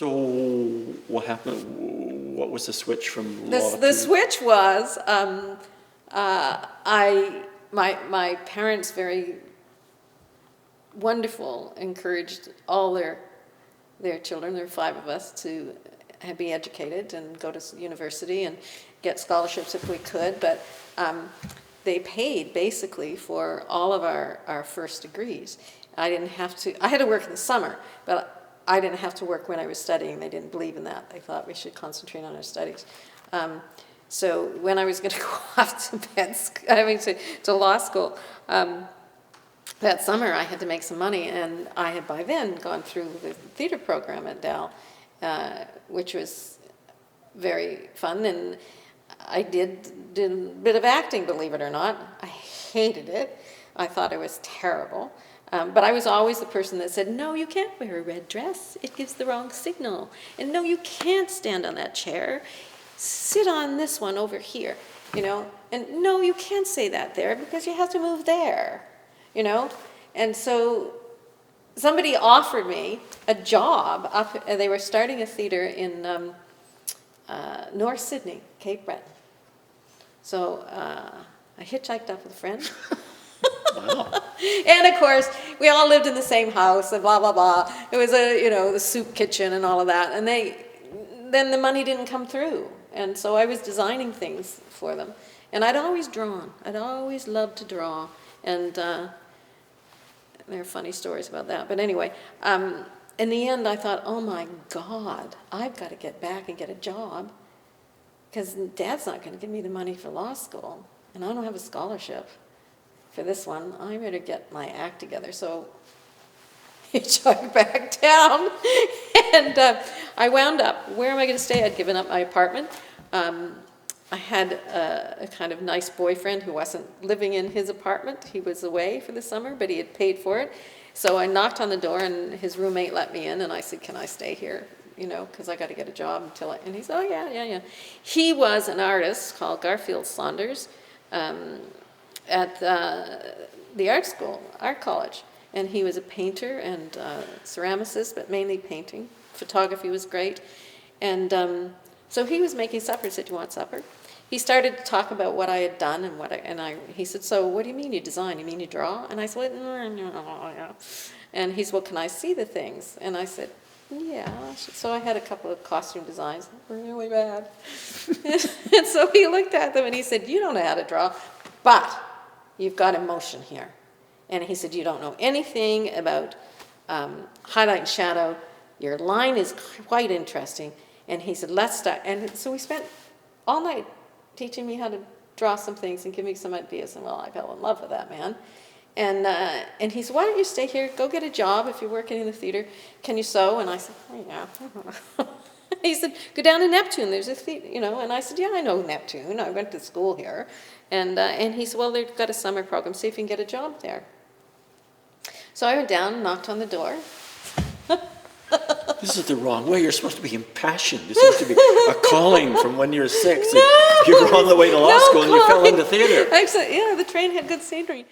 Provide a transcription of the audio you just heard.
So what happened? What was the switch from law The switch was my parents, very wonderful, encouraged all their children, there were 5 of us, to be educated and go to university and get scholarships if we could, but they paid basically for all of our first degrees. I didn't have to, I had to work in the summer, but I didn't have to work when I was studying. They didn't believe in that. They thought we should concentrate on our studies. So when I was going to go off to law school, that summer I had to make some money, and I had by then gone through the theater program at Dal, which was very fun, and I did a bit of acting, believe it or not. I hated it. I thought it was terrible. But I was always the person that said, no, you can't wear a red dress. It gives the wrong signal. And no, you can't stand on that chair. Sit on this one over here, you know. And no, you can't say that there because you have to move there, you know. And so somebody offered me a job up, they were starting a theater in North Sydney, Cape Breton. So I hitchhiked up with a friend. Wow. And of course, we all lived in the same house and blah, blah, blah. It was the soup kitchen and all of that. And then the money didn't come through. And so I was designing things for them. And I'd always drawn. I'd always loved to draw. And there are funny stories about that. But anyway, in the end, I thought, oh my God, I've got to get back and get a job. Because Dad's not going to give me the money for law school. And I don't have a scholarship for this one. I better get my act together. So hitchhiked back down, and I wound up, where am I going to stay? I'd given up my apartment. I had a kind of nice boyfriend who wasn't living in his apartment. He was away for the summer, but he had paid for it. So I knocked on the door, and his roommate let me in, and I said, can I stay here? You know, because I got to get a job and he said, oh yeah. He was an artist called Garfield Saunders, at the art school, art college. And he was a painter and ceramicist, but mainly painting. Photography was great. And so he was making supper. He said, do you want supper? He started to talk about what I had done and he said, so what do you mean you design? You mean you draw? And I said, no. And he said, well, can I see the things? And I said, yeah. So I had a couple of costume designs, really bad. And so he looked at them and he said, you don't know how to draw, but you've got emotion here. And he said, you don't know anything about highlight and shadow. Your line is quite interesting. And he said, let's start. And so we spent all night teaching me how to draw some things and give me some ideas. And well, I fell in love with that man. And he said, why don't you stay here? Go get a job if you're working in the theater. Can you sew? And I said, oh, yeah. He said, go down to Neptune. There's a theater, you know. And I said, yeah, I know Neptune. I went to school here. And he said, well, they've got a summer program. See if you can get a job there. So I went down and knocked on the door. This is the wrong way. You're supposed to be impassioned. This is supposed to be a calling from when you're 6. No, you were on the way to law school and you fell into theater. Actually, yeah, the train had good scenery.